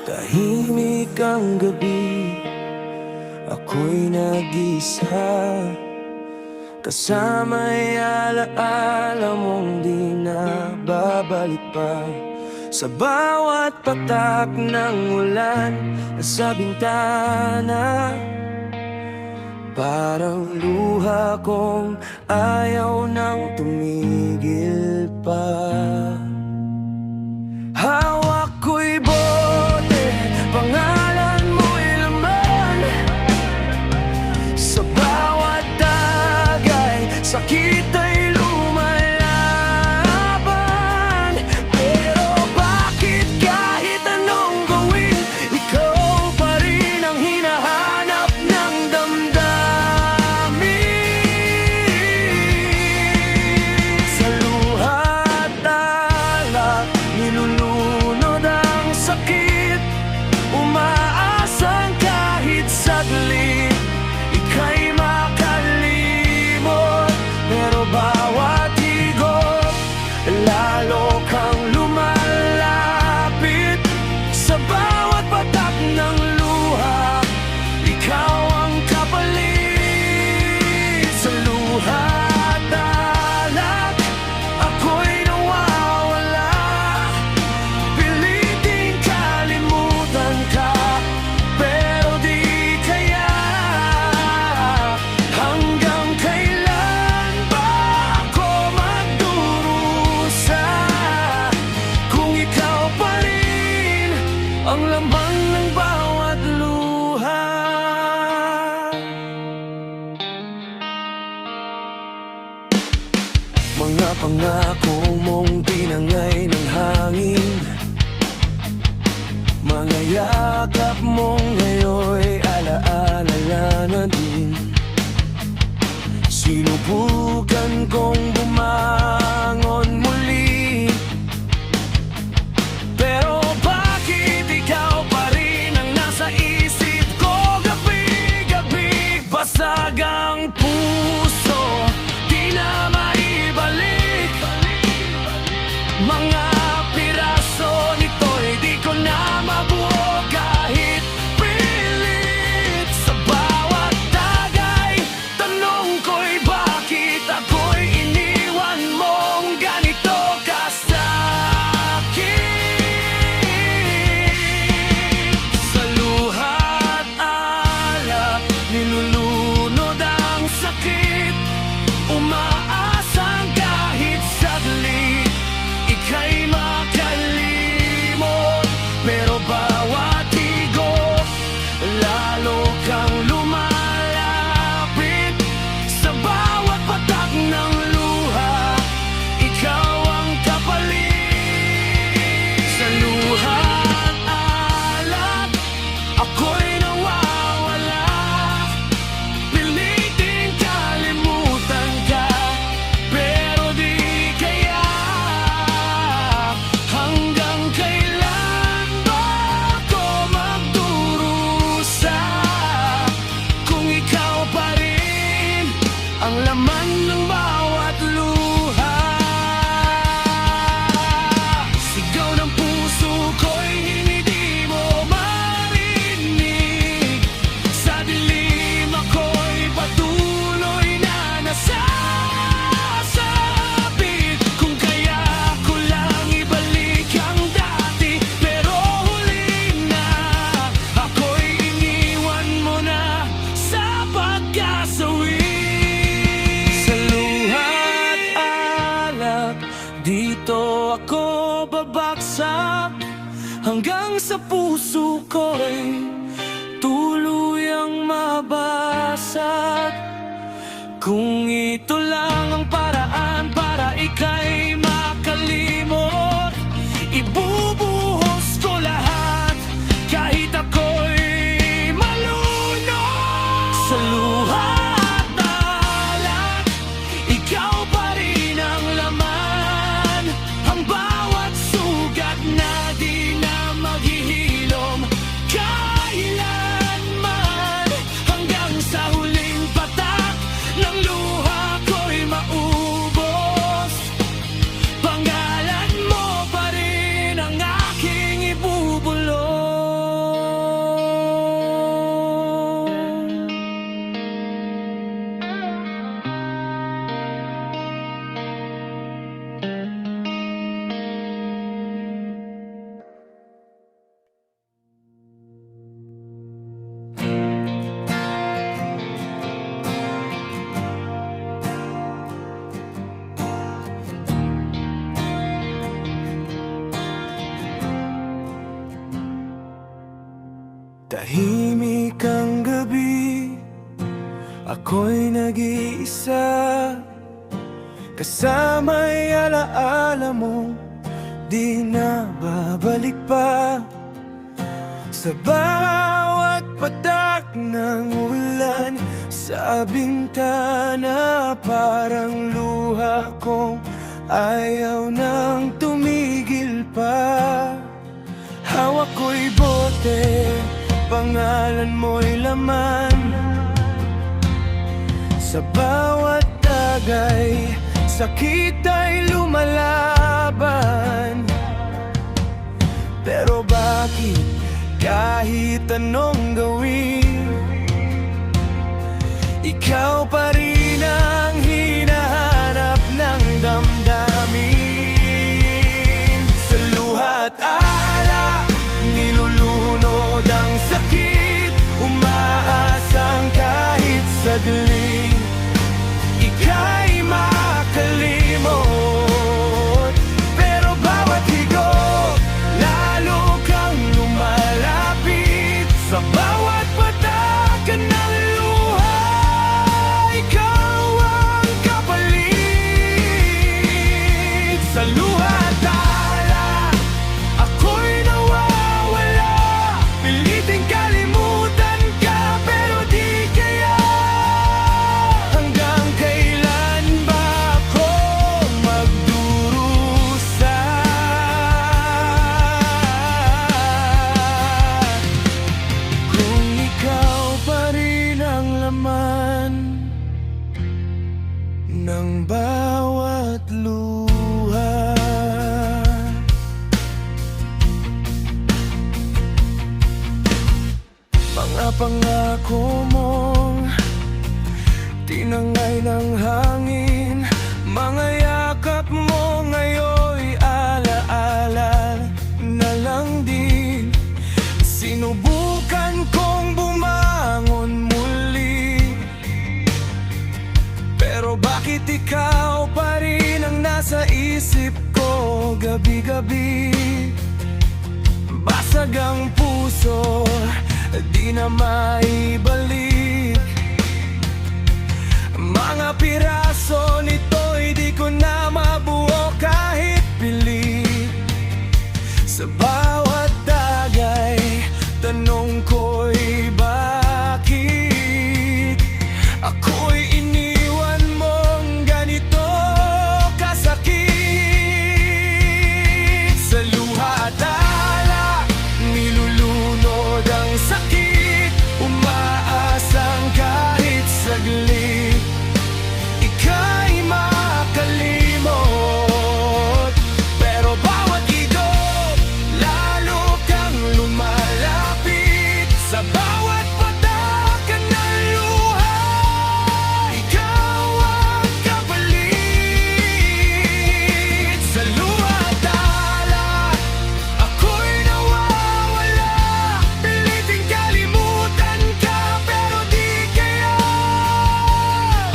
Tahimik ang gabi, ako'y nag-isa, kasama'y alaala mong di na babalik pa. Sa bawat patak ng ulan sa bintana, parang luha kong ayaw nang tumigil pa. Hawak ko'y bote, pangalan mo'y laman. Sa bawat tagay, sakit ay lumalaban. Pero bakit kahit anong gawin, ikaw pa rin ang hinahanap ng damdamin. Sa luha't alak, nilulunod ang sakit, umaasang kahit saglit ika'y makalimot. Pero bawat higop, lalo kang lumalapit. Sa bawat patak ng luha, ikaw ang kapalit. Sa luha't alak, ako'y nawawala. Piliting kalimutan ka, pero di kaya. Hanggang kailan ba ako magdurusa, kung ikaw pa rin ang laman ng bawat luha? Mga pangako mong tinangay ng hangin, mga yakap mong ngayon'y alaala na din. Sinubukan kong bumangon muli, pero bakit ikaw pa rin ang nasa isip ko gabi-gabi? Basag ang puso, di na maibalik. Mga piraso nito'y di ko na mabuo kahit pilit. Sa bawat tagay, tanong ko'y bakit ako'y iniwan mong ganito kasakit. Sa luha't alak, nilulunod ang sakit, umaasang kahit saglit ika'y makalimot. Pero bawat higop, lalo kang lumalapit. Sa bawat patak ng luha, ikaw ang kapalit. Sa luha't alak, ako'y nawawala. Piliting kalimutan ka, pero di kaya. Hanggang kailan ba ako magdurusa, kung ikaw pa rin ang laman ng bawat luha? Sigaw ng puso ko'y hindi mo marinig. Sa dilim ako'y patuloy na nasasabit. Kung kaya ko lang ibalik ang dati, pero huli na ako'y iniwan mo na sa pagkasawi. Sa luha't alak, dito ako babagsak, hanggang sa puso ko'y tuluyang mabasag. Kung ito lang ang paraan para ika'y makalimot, ibubuhos ko lahat kahit ako'y malunod. Sa luha't alak, ikaw pa rin ang laman. Ang bawat sugat na di na maghihilom kailanman. Hanggang sa huling patak ng luha ko'y maubos. Tahimik ang gabi, ako'y nag-iisa, kasama'y alaala mo, di na babalik pa. Sa bawat patak ng ulan sa bintana, parang luha kong ayaw nang tumigil pa. Hawak ko'y bote, pangalan mo'y laman. Sa bawat tagay, sakit ay lumalaban. Pero bakit kahit anong gawin, ikaw pa rin ang hinahanap ng damdamin. Sa luha at alala, nilulunod ang sakit, umaasang kahit saglit ika'y makalimot. Pero bawat higop, lalo kang lumalapit. Sa bawat patakan ng luha, ikaw ang kapalit. Sa luha at alala, ako'y nawawala. Piliting kalimutan ka, pero di kaya. Hanggang kailan ba ako magdurusa? Kung ikaw pa rin ang laman ng bawat luha. Mga pangako mong tinangay ng hangin, mga yakap mo ngayon'y alaala na lang din. Sinubukan kong bumangon muli, pero bakit ikaw pa rin ang nasa isip ko gabi-gabi? Basag ang puso, di na maibalik. Mga piraso nito'y di ko na mabuo kahit pilit. Sa bawat tagay, tanong ko'y bakit ako'y iniwan mong ganito kasakit. Sa luha at alala, nilulunod ang sakit, umaasang kahit saglit ika'y makalimot. Pero bawat higop, lalo kang lumalapit. Sa bawat patakan ng luha, ikaw ang kapalit. Sa luha at alala, ako'y nawawala. Piliting kalimutan ka, pero di kaya.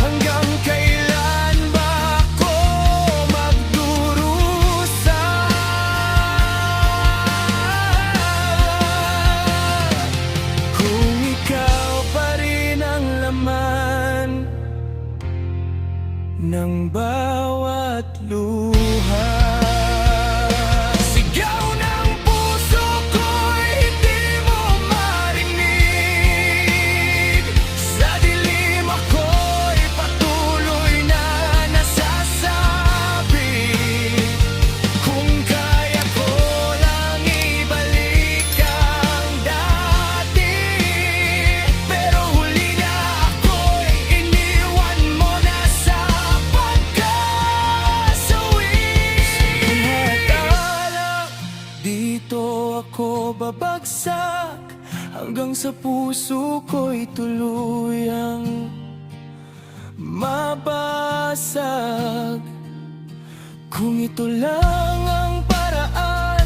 Hanggang kailan ba ako magdurusa? Kung ikaw pa rin ang laman ng bawat luha. Sigaw ng puso ko'y hindi mo marinig. Sa dilim ako'y patuloy na nasasabi, kung kaya ko lang ibalik ang dati. Pero huli na ako'y iniwan mo na sa pagkasawi. Hatala, dito ako babagsak, hanggang sa puso ko'y tuluyang mabasag. Kung ito lang ang paraan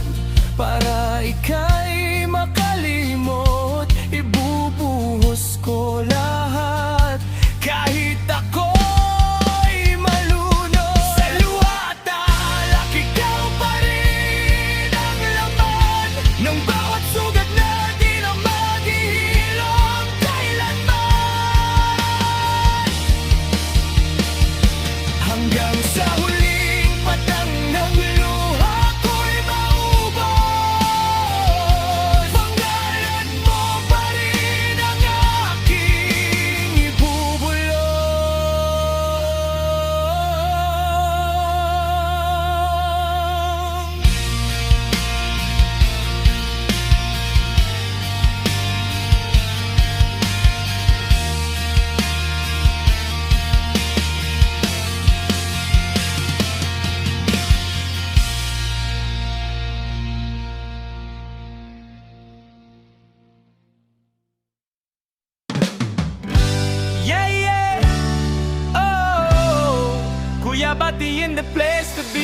para ika'y makalimot, ibubuhos ko lahat kahit ako'y malunod. Sa luha at alala, ikaw pa rin ang laman ng bawat sugat na di na maghihiwalay. party in the place to be.